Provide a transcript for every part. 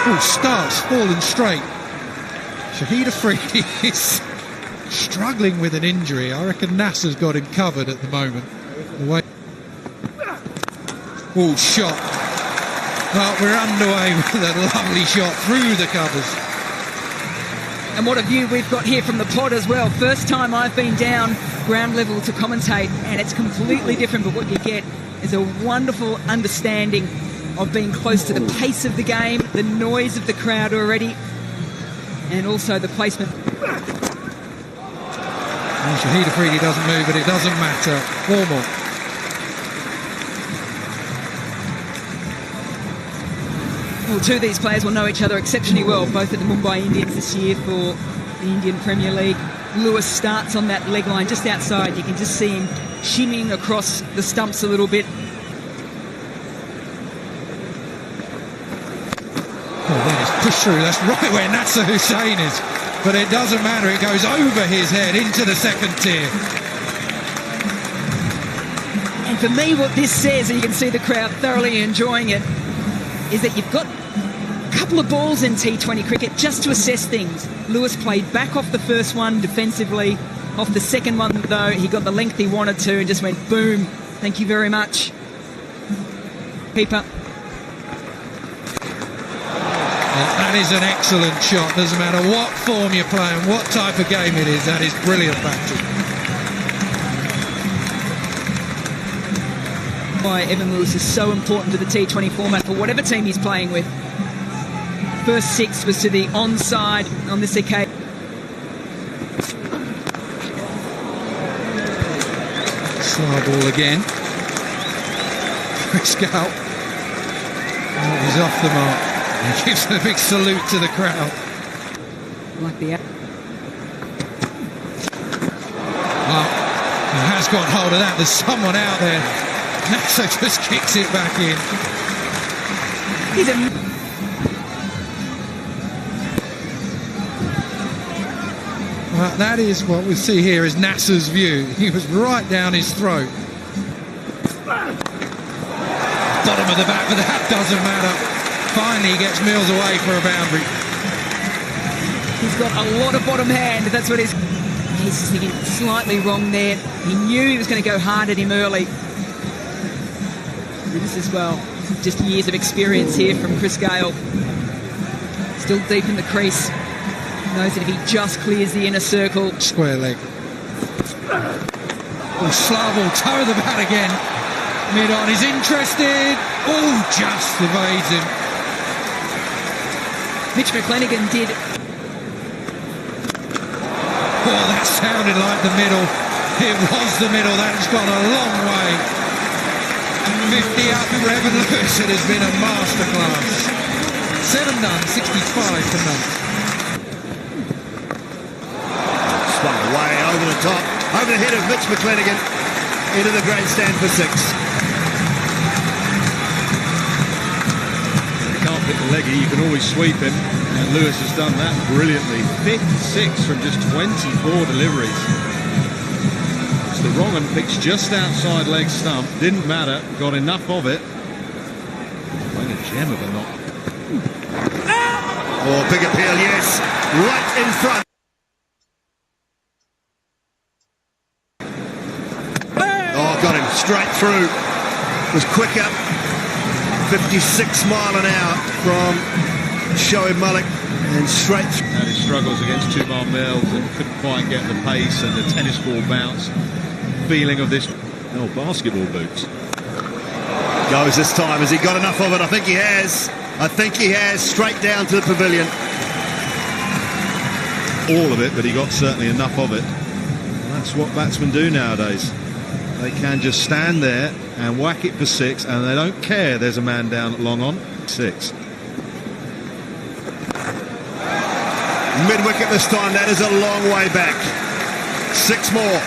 Oh, starts falling straight. Shahid Afridi is struggling with an injury. I reckon Nasser's got him covered at the moment. Oh, shot. Well, we're underway with a lovely shot through the covers. And what a view we've got here from the pod as well. First time I've been down ground level to commentate, and it's completely different, but what you get is a wonderful understanding of being close to the pace of the game, the noise of the crowd already, and also the placement. Well, Shahid Afridi doesn't move, but it doesn't matter. 4 more. Well, two of these players will know each other exceptionally well, both at the Mumbai Indians this year for the Indian Premier League. Lewis starts on that leg line just outside. You can just see him shimmying across the stumps a little bit. Oh, that is pushed through. That's right where Nasser Hussain is. But it doesn't matter. It goes over his head into the second tier. And for me, what this says, and you can see the crowd thoroughly enjoying it, is that you've got a couple of balls in T20 cricket just to assess things. Lewis played back off the first one defensively. Off the second one, though, he got the length he wanted to and just went boom. Thank you very much. Keeper. That is an excellent shot. Doesn't matter what form you're playing, what type of game it is. That is brilliant batting. Why Evan Lewis is so important to the T20 format for whatever team he's playing with. First 6 was to the onside on this occasion. Slow ball again. Chris Gale. Oh, he's off the mark. He gives a big salute to the crowd. Like the... Well, he has got hold of that. There's someone out there. Nasser just kicks it back in. He's a... Well, that is what we see here is Nasser's view. He was right down his throat. Bottom of the bat, but that doesn't matter. Finally, he gets Mills away for a boundary. He's got a lot of bottom hand. That's what he's thinking slightly wrong there. He knew he was going to go hard at him early. This as well, just years of experience here from Chris Gale. Still deep in the crease. Knows that if he just clears the inner circle. Square leg. Oh, slow ball, toe of the bat again. Mid on, he's interested. Oh, just evades him. Mitch McClenaghan did. Oh, that sounded like the middle. It was the middle. That has gone a long way. 50 up for Evan Lewis. It has been a masterclass. 7 done, 65 for none. Swung away over the top, over the head of Mitch McClenaghan, into the grandstand for 6. You can't pick the leggy, you can always sweep him, and Lewis has done that brilliantly. 56 from just 24 deliveries. It's the wrong and pitched just outside leg stump, didn't matter, got enough of it. Playing a gem of a knock. Oh, big appeal, yes, right in front. Oh, got him straight through. Was quicker. 56 mile an hour from Shoaib Malik and straight through. Had his struggles against Tubar Mills and couldn't quite get the pace and the tennis ball bounce feeling of this. Oh, basketball boots. Goes this time. Has he got enough of it? I think he has. I think he has. Straight down to the pavilion. All of it, but he got certainly enough of it. That's what batsmen do nowadays. They can just stand there and whack it for 6, and they don't care there's a man down at long on. 6. Mid-wicket this time. That is a long way back. 6 more.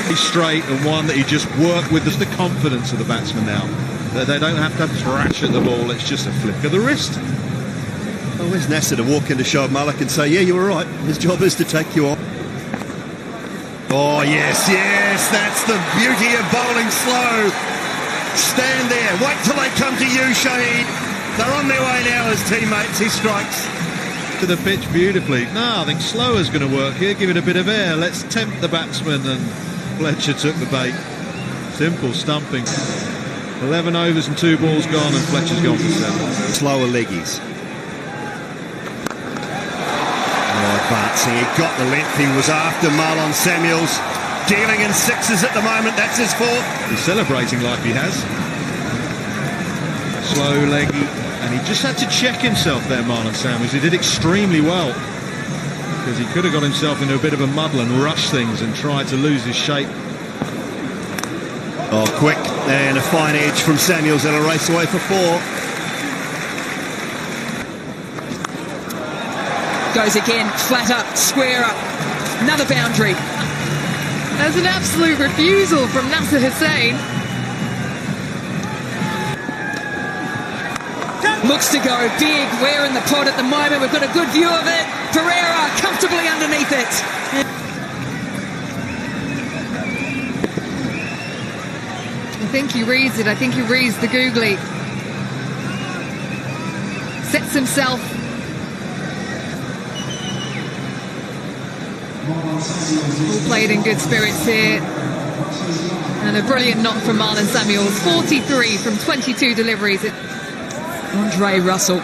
He's straight, and one that he just worked with. Just the confidence of the batsman now. They don't have to thrash at the ball. It's just a flick of the wrist. Well, where's Nasser to walk into Shoaib Malik and say, yeah, you were right. His job is to take you on. Oh, yes, yes. That's the beauty of bowling slow. Stand there. Wait till they come to you, Shahid. They're on their way now as teammates. He strikes. To the pitch beautifully. No, I think slower's going to work here. Give it a bit of air. Let's tempt the batsman, and Fletcher took the bait. Simple stumping. 11 overs and 2 balls gone, and Fletcher's gone for 7. Slower leggies. Oh, advancing. He got the length. He was after Marlon Samuels. Dealing in 6s at the moment. That's his 4th. He's celebrating like he has. Slow leggy. And he just had to check himself there, Marlon Samuels. He did extremely well, because he could have got himself into a bit of a muddle and rushed things and tried to lose his shape. Oh, quick. And a fine edge from Samuels. That'll race away for 4. Goes again, flat up, square up. Another boundary. There's an absolute refusal from Nasser Hussain. Looks to go big. We're in the pod at the moment. We've got a good view of it. Pereira comfortably underneath it. I think he reads it. I think he reads the googly. Sets himself. All played in good spirits here. And a brilliant knock from Marlon Samuels. 43 from 22 deliveries. Andre Russell.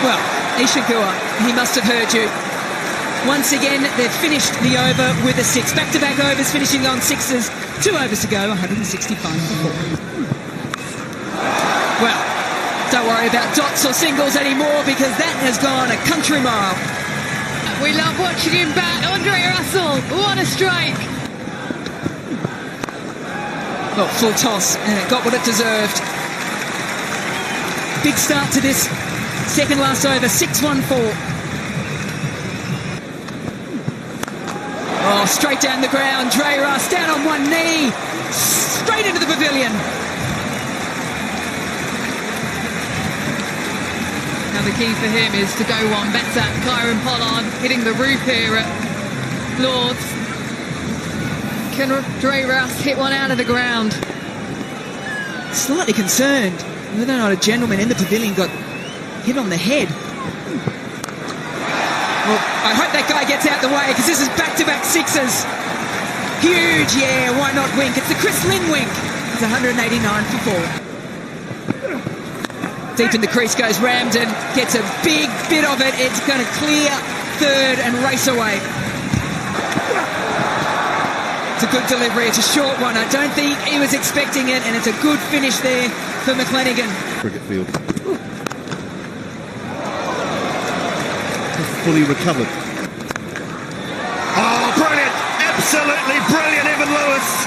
Well, Ishigua, he must have heard you. Once again, they've finished the over with a 6. Back-to-back overs, finishing on 6s. 2 overs to go, 165 for 4. Well, don't worry about dots or singles anymore, because that has gone a country mile. We love watching him bat. Andre Russell, what a strike. Well, full toss, and it got what it deserved. Big start to this second last over, 6-1-4. Oh, straight down the ground, Dre Russ down on one knee, straight into the pavilion. Now the key for him is to go one better. Kieran Pollard hitting the roof here at Lord's. Can Dre Russ hit one out of the ground? Slightly concerned whether or not a gentleman in the pavilion got hit on the head. Well, I hope that guy gets out the way, because this is back-to-back 6s. Huge, yeah, why not wink? It's the Chris Lynn wink. It's 189 for 4. Deep in the crease goes Ramden, gets a big bit of it. It's going to clear third and race away. It's a good delivery. It's a short one. I don't think he was expecting it, and it's a good finish there for McLennigan. Cricket field. Fully recovered. Oh, brilliant! Absolutely brilliant, Evan Lewis.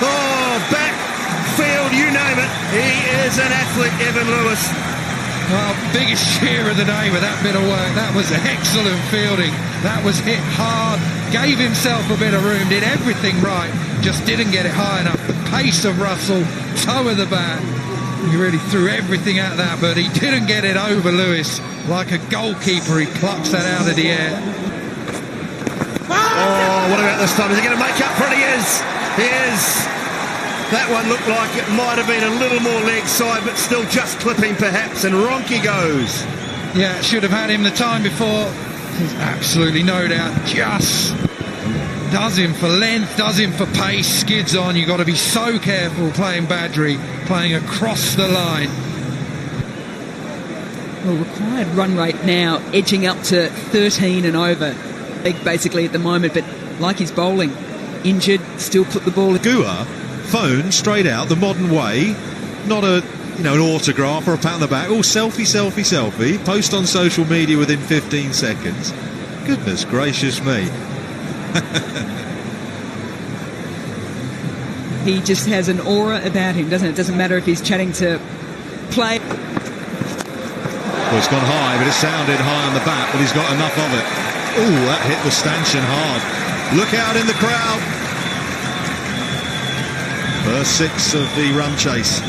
Oh, backfield, you name it. He is an athlete, Evan Lewis. Well, biggest share of the day with that bit of work. That was excellent fielding. That was hit hard, gave himself a bit of room, did everything right, just didn't get it high enough. The pace of Russell, toe of the bat, he really threw everything at that, but he didn't get it over Lewis. Like a goalkeeper, he plucks that out of the air. Oh, what about this time? Is he going to make up for it? He is. He is. That one looked like it might have been a little more leg side, but still just clipping perhaps, and Ronke goes. Yeah, should have had him the time before. There's absolutely no doubt. Just does him for length, does him for pace, skids on. You've got to be so careful playing Badri, playing across the line. Well, required run rate now edging up to 13 and over. Big basically at the moment, but like his bowling, injured, still put the ball. Gua phone straight out the modern way, not a an autograph or a pat on the back. Oh, selfie, selfie, selfie. Post on social media within 15 seconds. Goodness gracious me. He just has an aura about him, doesn't it? It doesn't matter if he's chatting to play. Well, it's gone high, but it sounded high on the bat, but he's got enough of it. Oh, that hit the stanchion hard. Look out in the crowd. First 6 of the run chase.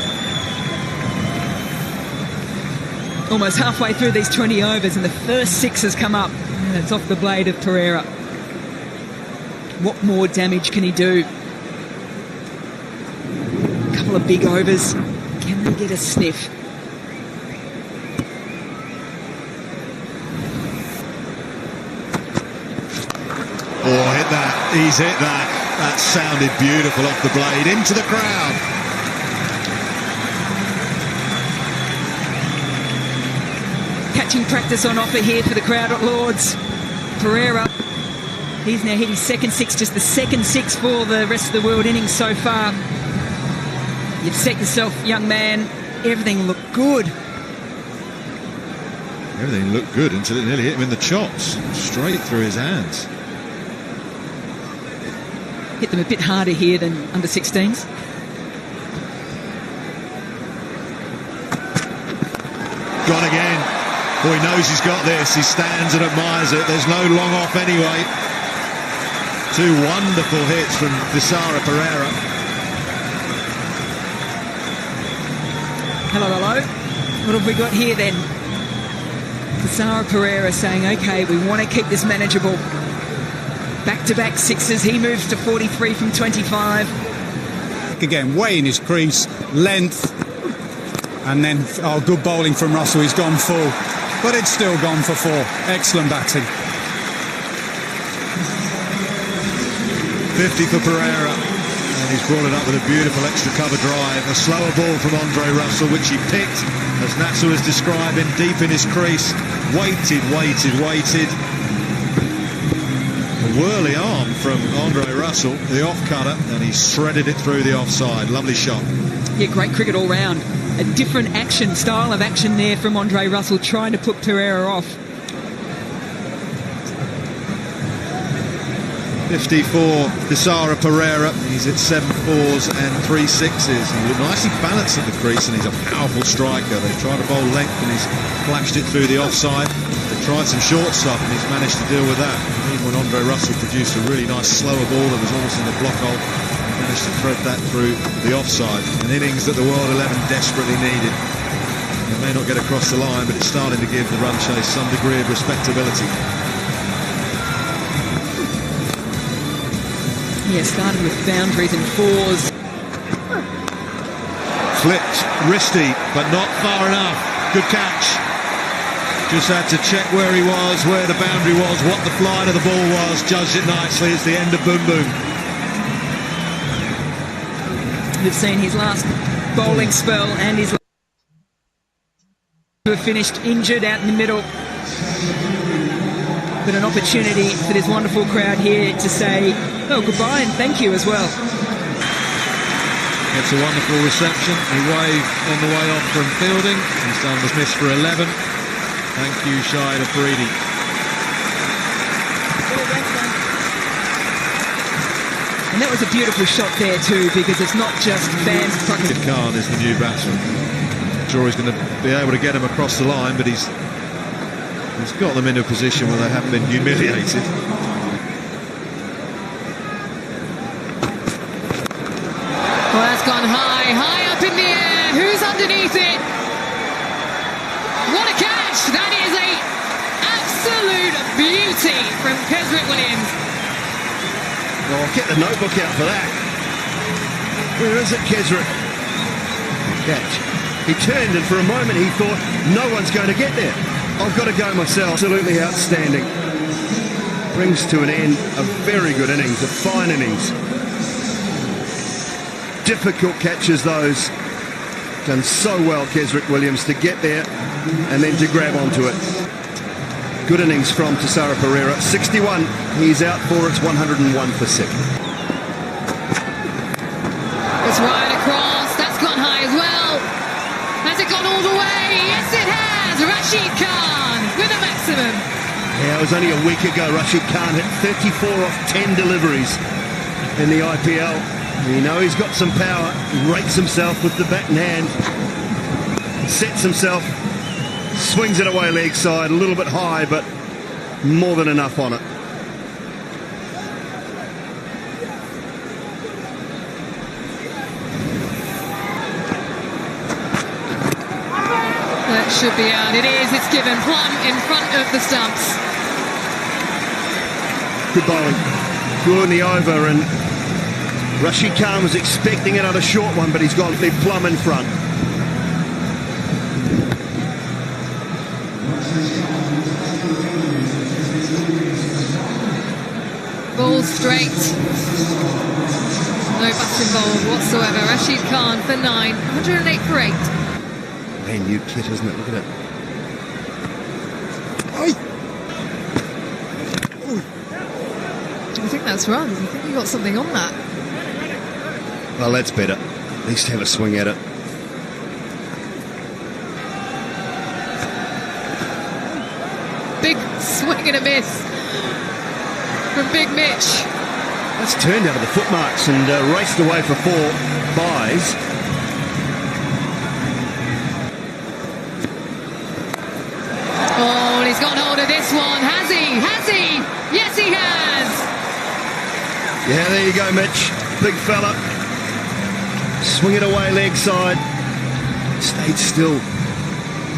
Almost halfway through these 20 overs, and the first 6 has come up. And it's off the blade of Pereira. What more damage can he do? A couple of big overs. Can they get a sniff? Oh, hit that. He's hit that. That sounded beautiful off the blade into the crowd. Catching practice on offer here for the crowd at Lord's. Pereira, he's now hit his second six, just the second six for the rest of the world innings so far. You've set yourself, young man. Everything looked good. Everything looked good until it nearly hit him in the chops, straight through his hands. Hit them a bit harder here than under 16s. Gone again. Oh, he knows he's got this. He stands and admires it. There's no long off anyway. Two wonderful hits from Visara Pereira. Hello, hello. What have we got here then? Visara Pereira saying, okay, we want to keep this manageable. Back-to-back sixes. He moves to 43 from 25. Again, way in his crease, length, and then good bowling from Russell. He's gone full, but it's still gone for four. Excellent batting. 50 for Pereira, and he's brought it up with a beautiful extra cover drive. A slower ball from Andre Russell, which he picked, as Natsu was describing, deep in his crease. Waited. A whirly arm from Andre Russell, the off-cutter, and he shredded it through the offside. Lovely shot. Yeah, great cricket all round. A different style of action there from Andre Russell, trying to put Pereira off. 50 for Visara Pereira. He's at 7 fours and 3 sixes. He looked nicely balanced at the crease, and he's a powerful striker. They've tried to bowl length, and he's flashed it through the offside. They've tried some short stuff, and he's managed to deal with that. Even when Andre Russell produced a really nice slower ball that was almost in the block hole, he managed to thread that through the offside. An innings that the World 11 desperately needed. It may not get across the line, but it's starting to give the run chase some degree of respectability. Yeah, started with boundaries and fours. Flipped, wristy, but not far enough. Good catch. Just had to check where he was, where the boundary was, what the flight of the ball was. Judged it nicely. It's the end of Boom Boom. We've seen his last bowling spell and his who have finished injured out in the middle. But an opportunity for this wonderful crowd here to say, oh, goodbye and thank you as well. It's a wonderful reception. He waved on the way off from fielding. His son was missed for 11. Thank you, Shahid Afridi. And that was a beautiful shot there too, because it's not just fans fucking. Khan is the new batsman. I'm sure he's going to be able to get him across the line, but he's got them into a position where they haven't been humiliated. Well, that's gone high up in the air. Who's underneath it? What a catch! That is a absolute beauty from Kesrick Williams. Oh, get the notebook out for that. Where is it, Kesrick? Catch. He turned, and for a moment he thought, no one's going to get there. I've got to go myself. Absolutely outstanding. Brings to an end a very good innings, a fine innings. Difficult catches those. Done so well, Kesrick Williams, to get there and then to grab onto it. Good innings from Visara Pereira. 61. He's out for its 101 for second. It's right across. That's gone high as well. Has it gone all the way? Yes, it has. Rashid Khan with a maximum. Yeah, it was only a week ago Rashid Khan hit 34 off 10 deliveries in the IPL. You know he's got some power. He rates himself with the bat in hand. Sets himself. Swings it away leg side. A little bit high, but more than enough on it. That should be out. It is. It's given plumb in front of the stumps. Good bowling. Good in the over, and Rashid Khan was expecting another short one, but he's gone plumb in front. Ball straight. No bats involved whatsoever. Rashid Khan for 9. 108 for 8. Man, new kit, isn't it? Look at it. I think that's runs. I think you got something on that. Well, that's better. At least have a swing at it. Big swing and a miss from Big Mitch. That's turned out of the foot marks and raced away for 4 buys. Oh, and he's got hold of this one. Has he? Has he? Yes, he has. Yeah, there you go, Mitch. Big fella. Swing it away leg side. Stayed still.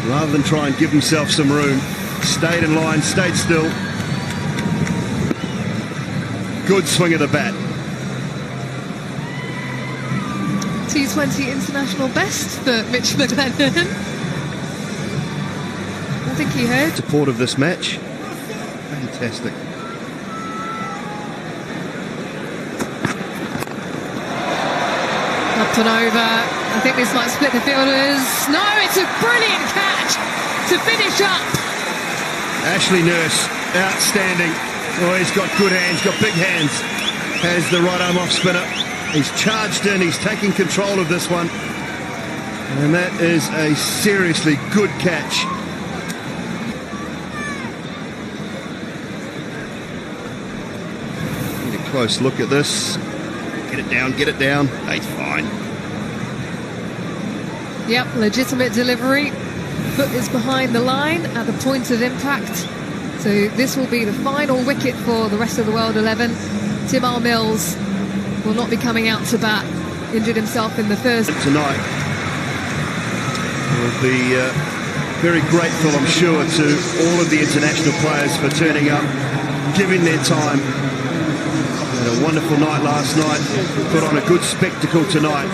Rather than try and give himself some room. Stayed in line, stayed still. Good swing of the bat. T20 international best for Mitch McLennan. I think he heard. Support of this match. Fantastic. Up and over. I think this might split the fielders. No, it's a brilliant catch to finish up. Ashley Nurse, outstanding. Oh, he's got good hands, got big hands. Has the right arm off spinner. He's charged in, he's taking control of this one. And that is a seriously good catch. Get a close look at this. Get it down, get it down. He's fine. Yep, legitimate delivery. Foot is behind the line at the point of impact. So this will be the final wicket for the rest of the World 11. Timar Mills will not be coming out to bat. Injured himself in the first. Tonight will be very grateful, I'm sure, to all of the international players for turning up, giving their time. Had a wonderful night last night, put on a good spectacle tonight.